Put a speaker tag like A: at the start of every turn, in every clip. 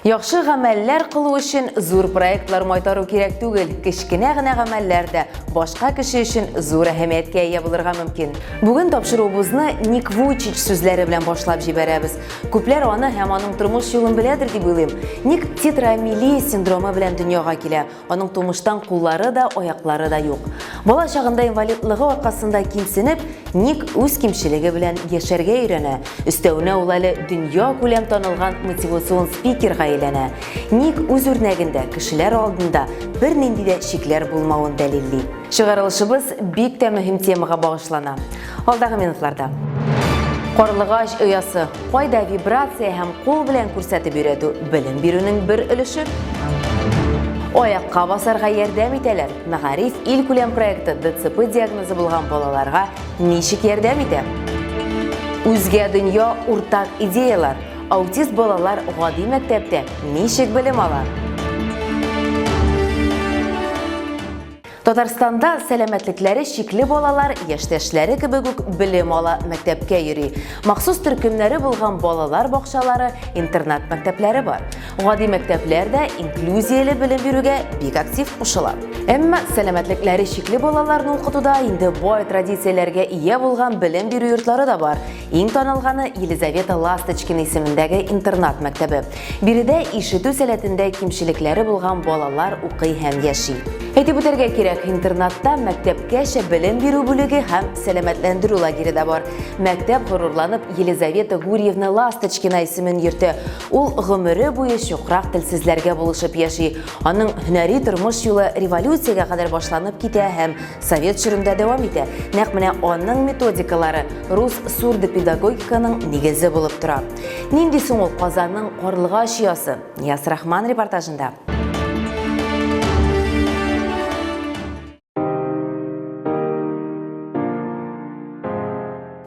A: Яхшы гамәлләр кылу өчен зур проектлар майтару кирәк түгел. Кечкенә генә гамәлләр дә башка кеше өчен зур әһәмияткә ия булырга мөмкин. Бүген тапшыруыбызны Ник Вуйчич сүзләре белән башлап җибәрәбез. Күпләр аны һәм аның тормыш юлын беләдер дип уйлыйм. Ник тетрамилия синдромы белән дөньяга килә. Аның тумыштан куллары да, аяклары да юк. Бала чагында инвалидлыгы аркасында кимсенеп, Ник үз кимчелеге белән яшәргә өйрәнә. Өстәвенә ул әле дөнья күләм танылган мотивацион спикерга әйләнә. Ник үз үрнәгендә кешеләр алдында бернинди дә шикләр булмавын дәлилли. Чыгарылышыбыз бик тә мөһим темага багышлана. Алдагы минутларда. Карлыгач оясы кайда вибрация һәм кул белән күрсәтеп өйрәтү белем бирүнең бер өлеше. Аякка басарга ярдәм итәләр. Мәгариф ил күләм проекты ДЦП диагнозы булган балаларга ничек ярдәм итә? Үзгә дөнья уртак идеялар. Аутист балалар гади мәктәптә ничек белем ала? Татарстанда сәламәтлекләре шикле балалар яшьтәшләре кебек үк белем ала, мәктәпкә йөри. Махсус төркемнәре булган балалар бакчалары, интернат мәктәпләре бар. Гади мәктәпләрдә инклюзияле белем бирүгә бик актив кушыла. Әмма сәламәтлекләре шикле балаларны укытуда инде бай традицияләргә ия булган белем бирү йортлары да бар. Иң танылганы Елизавета Ласточкина исемендәге интернат мәктәбе. Биредә ишетү сәләтендә кимчелекләре булган балалар укый һәм яши. Әйтеп үтәргә кирәк, интернатта мәктәпкәчә белем бирү бүлеге һәм сәламәтләндерү лагере да бар. Мәктәп горурланып Елизавета Гурьевна Ласточкина исемен йөртә. Ул гомере буе чукрак телсезләргә булышып яши. Аның һөнәри тормыш юлы революциягә кадәр башланып китә һәм совет чорында дәвам итә. Нәкъ менә аның методикалары рус сурдопедагогиканың нигезе булып тора. Нинди соң ул Казанның Карлыгач оясы? Нияз Рахман репортажында.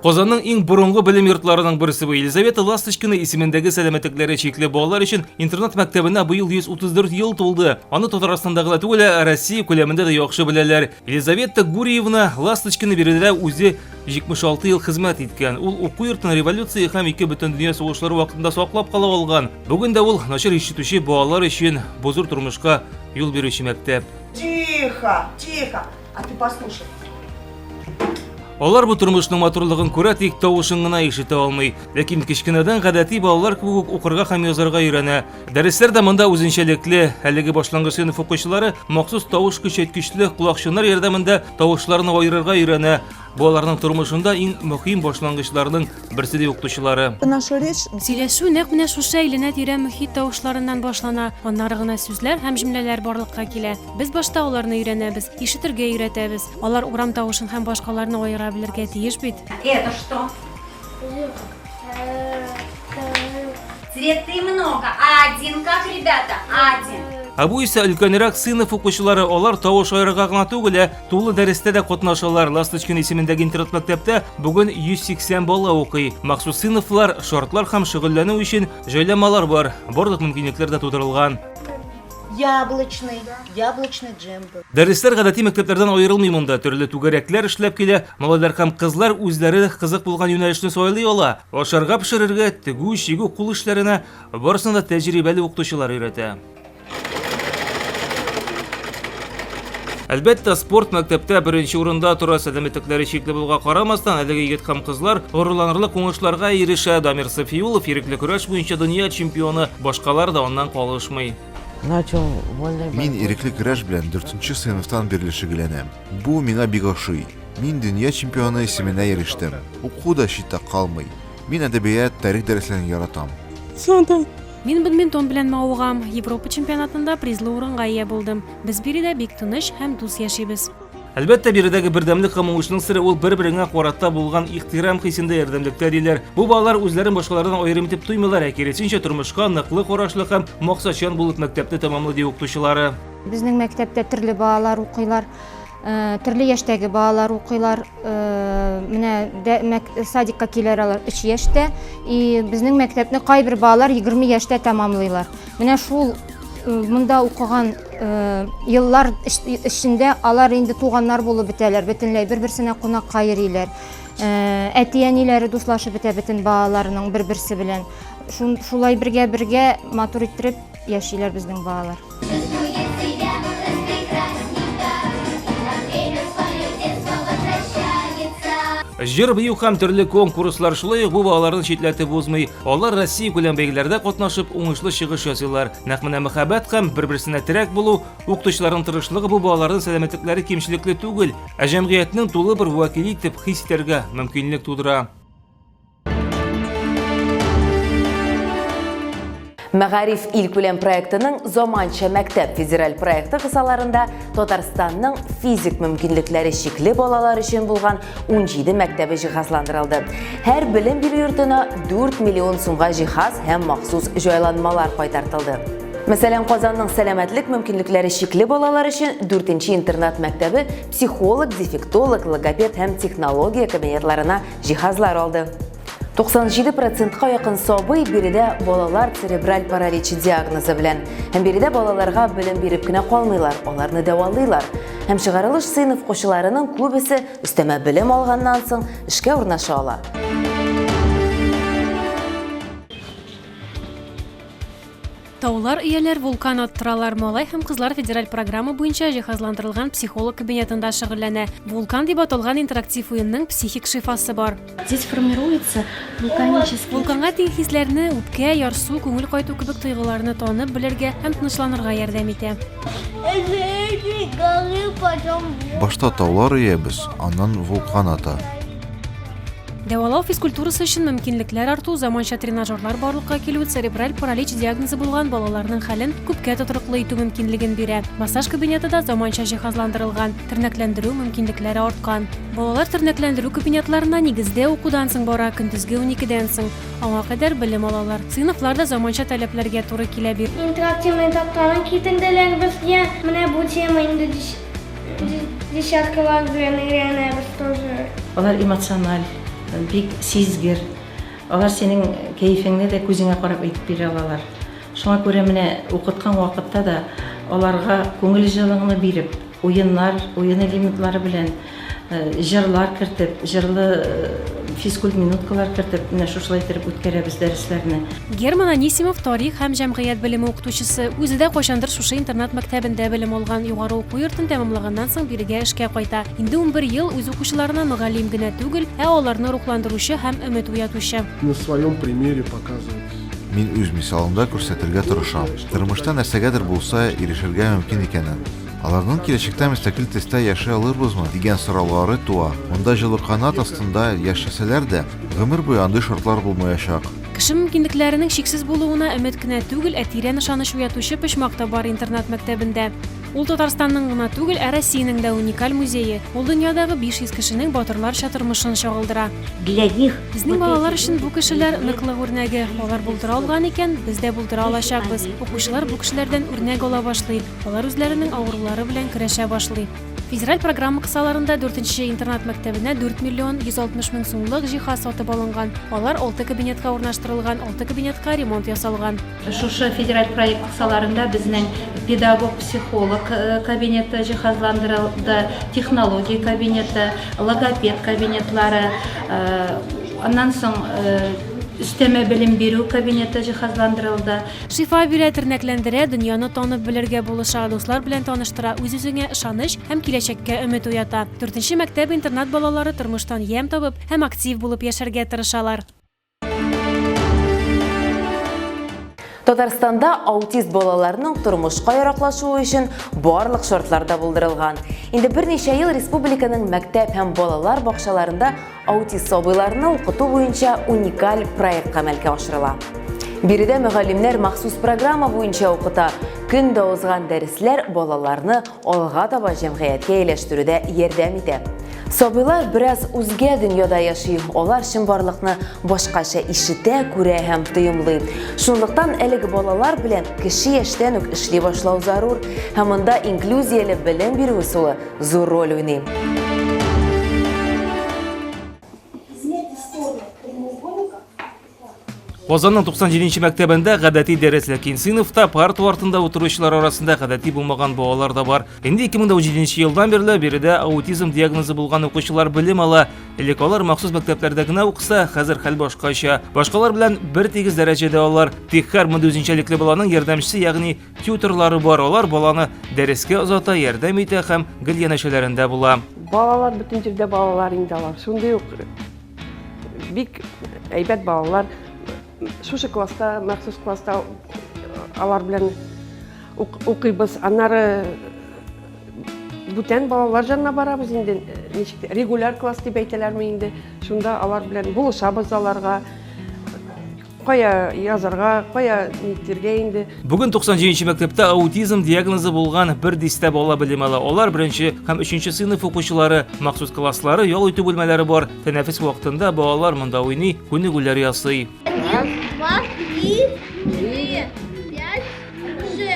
B: Казанның иң борынгы белем йортларының берсе бу Елизавета Ласточкина исемендәге сәламәтлекләре шикле балалар өчен интернат мәктәбенә быел 134 ел тулды. Аны Татарстандагы түгел, Россия күләмендә дә яхшы беләләр. Елизавета Гурьевна Ласточкина биредә үзе 76 ел хезмәт иткән. Ул уку йортын революция һәм ике бөтен дөнья сугышлары вакытында саклап кала алган. Бүген дә ул начар ишетүче балалар өчен бу зур тормышка юл бирүче мәктәп.
C: Тихо, тихо. А ты послушай.
B: Алар бу тормышның матурлыгын күрә, тик тавышын гына ишетә алмый. Ләкин кичкенәдән гадәти балалар кебек укырга һәм язарга өйрәнә. Дәресләрдә монда үзенчәлекле, әлеге башлангыч сыйныф укучылары махсус тавыш көчәйткечле колакчыннар ярдәмендә тавышларны аерырга өйрәнә. Балаларның тормышында иң мөһим башлангычларның берсе ди укытучылары.
D: Сөйләшү нәкъ менә шушы әйләнә-тирә мөхит тавышларыннан башлана. Аннары гына сүзләр һәм җөмләләр барлыкка килә. Без башта аларны өйрәнәбез, ишетергә өйрәтәбез. Алар урам тавышын һәм башкаларны аера белергә тиеш бит.
E: Это что? Цветы много. Один, как ребята? Один.
B: Ә бу исә өлкәнрәк сыйныф укучылары, алар тавыш аерырга гына түгел, тулы дәрестә дә катнашалар. Ласточкина исемендәге интернат мәктәптә бүген 180 бала укый. Махсус сыйныфлар, шартлар һәм шөгыльләнү өчен җайланмалар бар. Барлык мөмкинлекләр дә тудырылган.
C: Яблочный джем.
B: Дәресләр гадәти мәктәпләрдән аерылмый монда. Төрле түгәрәкләр эшләп килә. Малайлар һәм кызлар үзләре кызык булган юнәлешне сайлый ала. Ашарга пешерергә, тегү, чигү кул эшләренә барысын да тәҗрибәле укытучылар өйрәтә. Әлбәттә, спорт мәктәптә беренче урында тора. Сәламәтлекләре шикле булганга карамастан, әлеге егет һәм кызлар горурланырлык уңышларга ирешә. Дамир Сафиулов ирекле көрәш буенча дөнья чемпионы, башкалар да аннан калышмый.
F: Мин ирекле көрәш белән 4-нче сыйныфтан бирле шөгыльләнәм. Бу миңа бик ошый. Мин дөнья чемпионы исеменә ирештем. Уку да читтә калмый. Мин әдәбият, тарих дәресләрен яратам.
D: Мин бадминтон белән мавыгам. Европа чемпионатында призлы урынга ия булдым. Без биредә бик тыныч һәм дус яшибез.
B: Әлбәттә, биредәге бердәмлек һәм уңышның сыры ул бер-береңә карата булган ихтирам хисендә ярдәмлектә диләр. Бу балалар үзләрен башкалардан аерым итеп туймыйлар, киресенчә тормышка ныклы карашлы һәм максатчан булып мәктәпне тәмамлый ди укытучылары.
G: Безнең мәктәптә төрле балалар укыйлар, төрле яшьтәге балалар укыйлар. Менә садикка киләр алар 3 яшьтә, и безнең мәктәпне кайбер балалар 20 яшьтә тәмамлыйлар. Менә шул монда укыган еллар эчендә алар инде туганнар булып бетәләр, бөтенләй бер-берсенә кунакка йөриләр. Әти-әниләре дуслашып бетә бөтен балаларының бер-берсе белән. шулай бергә матур иттереп яшиләр безнең балалар.
B: Җыр бию һәм төрле конкурслар шулай ук бу балаларны читләтеп узмый. Алар Россия күләм бәйгеләрдә катнашып уңышлы чыгыш ясыйлар. Нәкъ менә мәхәббәт һәм бер-берсенә терәк булу, укытучыларның тырышлыгы бу балаларның сәламәтлекләре кимчелекле түгел, ә җәмгыятьнең тулы бер вәкиле итеп хис итәргә мөмкинлек тудыра.
A: Мәгариф илкүләм проектының Заманча мәктәп федераль проекты кысаларында Татарстанның физик мөмкинлекләре чикле балалар өчен булган 17 мәктәбе җиһазландырылды. Һәр белем бирү йортына 4 миллион сумга җиһаз һәм махсус җайланмалар кайтартылды. Мәсәлән, Казанның сәламәтлек мөмкинлекләре чикле балалар өчен 4-нче интернат мәктәбе психолог, дефектолог, логопед һәм технология кабинетларына җиһазлар алды. 97%-ка якын сабый биредә балалар церебраль параличи диагнозы белән. Һәм биредә балаларга белем биреп кенә калмыйлар, аларны дәвалыйлар. Һәм чыгарылыш сыйныф укучыларының күбесе өстәмә белем алганнан соң эшкә урнаша ала.
D: Таулар ияләр вулкан аттыралар. Малай һәм кызлар федераль программа буенча җиһазландырылган психолог кабинетында шөгыльләнә. Вулкан дип аталган интерактив уенның психик шифасы бар.
H: Здесь формируется вулканический...
D: Вулканга тең хисләрне, үпкә, ярсу, күңел кайту кебек тойгыларны танып белергә һәм тынычланырга ярдәм итә.
F: Башта таулар иябез, аннан вулкан ата.
D: Дәвалау физкультурасы өчен мөмкинлекләр арту, заманча тренажерлар барлыкка килү, церебраль паралич диагнозы булган балаларның хәлен күпкә тотрыклы итү мөмкинлеген бирә. Массаж кабинеты да заманча җиһазландырылган, тернәкләндерү мөмкинлекләре арткан. Балалар тернәкләндерү кабинетларына нигездә укудан соң бара, көндезге 12-дән соң. Аңа кадәр белем алалар. Сыйныфларда заманча таләпләргә туры килә бир.
I: Интерактивный таптарын китендәләр безгә. Менә бу тема инде десяткалар белән өйрәнәбез тоже.
H: Алар эмоциональ, бик сизгер. Алар синең кәефеңне дә күзеңә карап әйтеп бирә алалар. Шуңа күрә менә укыткан вакытта да аларга күңел җылыгыны биреп, уен элементлары белән җырлар кертеп, җырлы физкульт минуткалар кертеп, менә шушылай итеп үткәрәбез дәресләрне.
D: Герман Анисимов тарих һәм җәмгыять белеме укытучысы, үзе дә кайчандыр шушы интернат мәктәбендә белем алган, югары уку йортын тәмамлаганнан соң бирегә эшкә кайта. Инде 11 ел үз укучыларына мөгаллим генә түгел, ә аларны рухландыручы һәм өмет уятучы.
J: На своем примере показывать.
F: Мин үз мисалымда күрсәтергә тырышам. Тормышта нәрсәгәдер булса ирешергә мөмкин икәнен. Аларның киләчәктә мөстәкыйль төстә яши алырбызмы дигән сораулары туа. Монда җылы канат астында яшәсәләр дә гомер буе андый шартлар булмаячак.
D: Кеше мөмкинлекләренең шиксез булуына өмет кенә түгел, ә тирән ышаныч уятучы почмак та бар интернат мәктәбендә. Ул Татарстанның гына түгел, ә Россиянең дә уникаль музее. Ул дөньядагы 500 кешенең батырларча тормышын чагылдыра.
C: Для них
D: Безнең балалар өчен бу кешеләр ныклы үрнәге. Алар булдыра алган икән, без дә булдыра алачакбыз. Укучылар бу кешеләрдән үрнәк ала башлый. Алар үзләренең авырулары белән көрәшә башлый. Федераль программа кысаларында 4-нче интернат мәктәбенә 4 миллион 160 мең сумлык җиһаз сатып алынган. Алар 6 кабинетка урнаштырылган, 6 кабинетка ремонт ясалган.
H: Шушы федераль проект кысаларында безнең педагог-психолог кабинеты җиһазландырылды, технология кабинеты, логопед кабинетлары, аннан соң өстәмә белем бирү кабинеты җиһазландырылды.
D: Шифа бирә, тернәкләндерә, дөньяны танып белергә булыша, дуслар белән таныштыра, үз-үзеңә ышаныч һәм киләчәккә өмет уята. 4-нче мәктәп интернат балалары тормыштан ям табып һәм актив булып яшәргә тырышалар.
A: Татарстанда аутист балаларның тормышка яраклашуы өчен барлык шартларда булдырылган. Инде берничә ел республиканың мәктәп һәм балалар бакчаларында аутист сабыйларны укыту буенча уникаль проект гамәлгә ашырыла. Биредә мөгаллимнәр махсус программа буенча укыта. Көн дә узган дәресләр балаларны алга таба җәмгыятькә ияләштерүдә ярдәм итә. Сабыйлар бераз үзгә дөньяда яши, алар чынбарлыкны башкача ишетә, күрә һәм тоемлый. Шунлыктан әлеге балалар белән кеше яшьтән үк эшли башлау зарур, һәм монда инклюзияле белем бирү усулы зур роль уйный.
B: Озанның 97-нче мәктәбендә гадәти дәрес, ләкин сыйныфта парта артында утыручылар арасында гадәти булмаган балалар да бар. Инде 2017 елдан бирле биредә аутизм диагнозы булган укучылар белем ала. Элек алар махсус мәктәпләрдә генә укыса, хәзер хәл башкача. Башкалар белән бер тигез дәрәҗәдә алар. Тик һәр үзенчәлекле баланың ярдәмчесе, ягъни тьюторлары бар. Алар баланы дәрескә озата, ярдәм итә һәм гел янәшәләрендә була.
K: Балалар бүтән җирдә балалар инде алар. Шундый ук бик әйбәт балалар. Шушы класста, махсус класста алар белән укыйбыз. Аннары бүтән балалар җанына барабыз инде. Регуляр класс дип әйтәләрме инде. Шунда алар белән булышабыз аларга. Кая язарга, кая нитергә инде.
B: Бүген 97-нче мәктәптә аутизм диагнозы булган бер дистә бала белем ала. Алар 1-нче һәм 3-нче сыйныф укучылары, махсус класслары, ял итү бүлмәләре бар. Тәнәфес вакытында балалар монда уйный, күнегүләр ясый.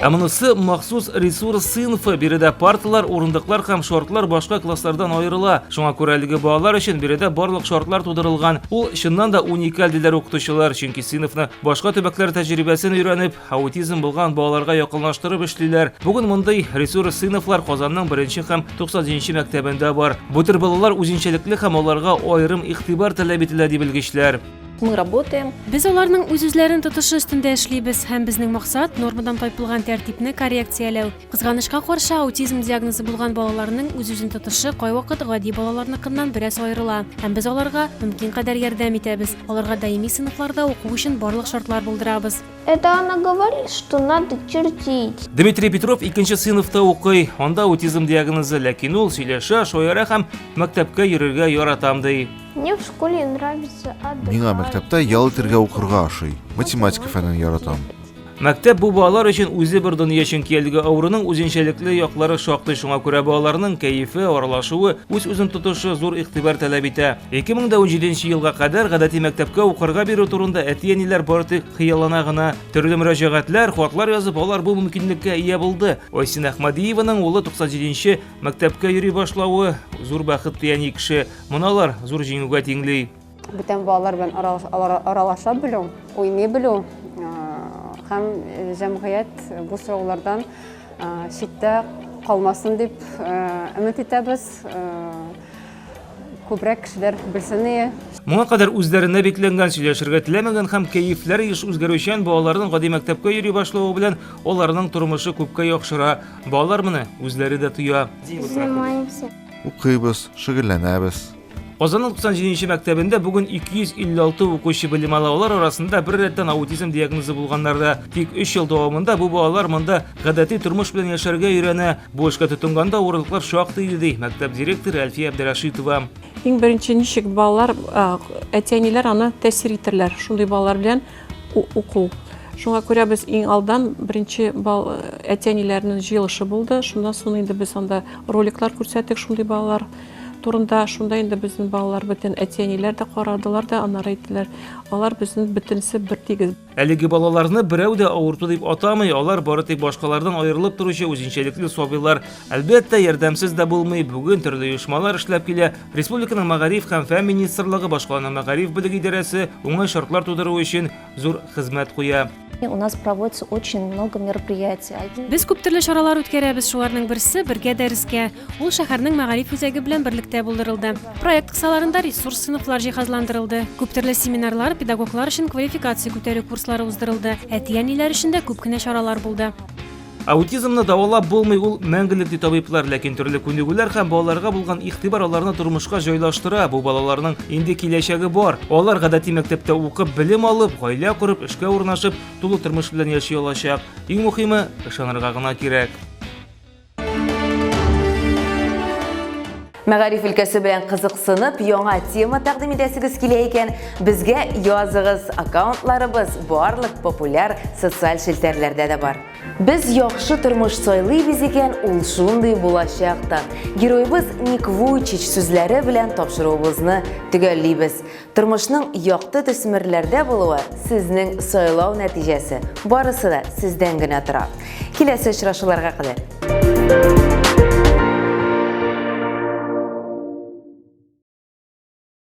B: Ә монысы махсус ресурс сыйныфы. Биредә парталар, урындыклар һәм шортлар башка класслардан аерыла. Шуңа күрә әлеге балалар өчен биредә барлык шартлар тудырылган. Ул чыннан да уникаль диләр укытучылар, чөнки сыйныфны башка төбәкләр тәҗрибәсен өйрәнеп, аутизм булган балаларга якынлаштырып эшлиләр. Бүген мондый ресурс сыйныфлар Казанның 1-нче һәм 97-нче мәктәбендә бар. Бу төр балалар үзенчәлекле һәм аларга аерым игътибар таләп ителә дип белгечләр.
E: Мы работаем.
D: Без аларның үз-үзләрен тотышы өстендә эшлибез һәм безнең максат нормадан тайпылган тәртипне коррекцияләү. Кызганычка каршы, аутизм диагнозы булган балаларның үз-үзен тотышы кайвакыт гади балаларныкыннан бераз аерыла. Һәм без аларга мөмкин кадәр ярдәм итәбез. Аларга даими сыйныфларда уку өчен барлык шартлар булдырабыз.
I: Это она говорит, что надо чертить.
B: Дмитрий Петров 2-нче сыйныфта укый. Анда аутизм диагнозы, ләкин ул сөйләшә, шаяра һәм мәктәпкә йөрергә яратам ди.
I: Мне в школе нравится отдыхать.
F: Миңа мәктәптә ял итәргә укырга ашый. Математика фәнен яратам.
B: Мәктәп бу балалар өчен үзе бер дөнья, чөнки әлеге авыруның үзенчәлекле яклары шактый. Шуңа күрә балаларның кәефе, аралашуы, үз-үзен тотышы зур игътибар таләп итә. 2017 елга кадәр гадәти мәктәпкә укырга бирү турында әти-әниләр бары тик хыяллана гына. Төрле мөрәҗәгатьләр, хатлар язып, алар бу мөмкинлеккә ия булды. Айсин Әхмәдиеваның улы 97-нче мәктәпкә йөри башлавы зур бәхет дигән кеше. Моналар зур җиңүгә тиңли.
L: Бүтән балалар белән аралаша белү, уйный белү һәм җәмгыять бу сораулардан читтә калмасын дип өмет итәбез. Күбрәк кешеләр белсен.
B: Моңа кадәр үзләренә бикләнгән, сөйләшергә теләмәгән һәм кәефләре еш үзгәрүчән балаларның гади мәктәпкә йөри башлавы белән аларның тормышы күпкә яхшыра. Балалар моны үзләре дә туя.
I: Занимаемся.
F: Укыйбыз, шөгыльләнәбез.
B: Казанның 97-нче мәктәбендә бүген 256 укучы белем ала. Алар арасында бер рәттән аутизм диагнозы булганнар да. Тик 3 ел дәвамында бу балалар монда гадәти тормыш белән яшәргә өйрәнә. Бу эшкә тотынганда урынлыклар шактый иде, мәктәп директоры Әлфия Абдрашитова.
K: Иң беренче ничек балалар, әти-әниләр аны тәэсир итерләр. Шундый балалар белән уку. Шуңа күрә без иң алдан беренче әти-әниләрнең җыелышы булды. Шундан соң инде без анда роликлар күрсәттек шундый балалар турында. Шунда инде безнең балалар бөтен әти-әниләр дә карадылар да, аннары әйттеләр, алар безнең бөтенсе бер тигез.
B: Әлеге балаларны берәү дә авырту дип атамый, алар бары тик башкалардан аерылып торучы үзенчәлекле сабыйлар. Әлбәттә, ярдәмсез дә булмый. Бүген төрле оешмалар эшләп килә. Республиканың Мәгариф һәм фән министрлыгы, башкаланың Мәгариф белеге идарәсе уңай шартлар тудыру өчен зур хезмәт куя.
E: У нас проводится очень много мероприятий.
D: Без күп төрле чаралар үткәрәбез. Шуларның берсе бергә дәрескә. Ул шәһәрнең Мәгариф үзәге белән берлектә булдырылды. Проект кысаларында ресурс сыйныфлар җиһазландырылды. Күп төрле семинарлар, педагоглар өчен квалификация күтәрү курслары уздырылды. Әти-әниләр өчен дә күп кенә чаралар булды.
B: Аутизмны давалап булмый, ул мәңгелек ди табиблар, ләкин төрле күнегүләр һәм балаларга булган игътибар аларны тормышка җайлаштыра. Бу балаларның инде киләчәге бар. Алар гадәти мәктәптә укып, белем алып, гаилә курып, эшкә урнашып, тулы тормыш белән яши алачак. Иң мөһиме, ышанырга гына кирәк.
A: Мәгариф өлкәсе белән кызыксынып, яңа тема тәкъдим итәсегез килә икән, безгә языгыз. Аккаунтларыбыз барлык популяр социаль челтәрләрдә дә бар. Без яхшы тормыш сайлыйбыз икән, ул шундый булачакта. Героебыз Ник Вуйчич сүзләре белән тапшыруыбызны төгәллибез. Тормышның якты төсмерләрдә булуы сезнең сайлау нәтиҗәсе. Барысы да сездән генә тора. Киләсе очрашуларга кадәр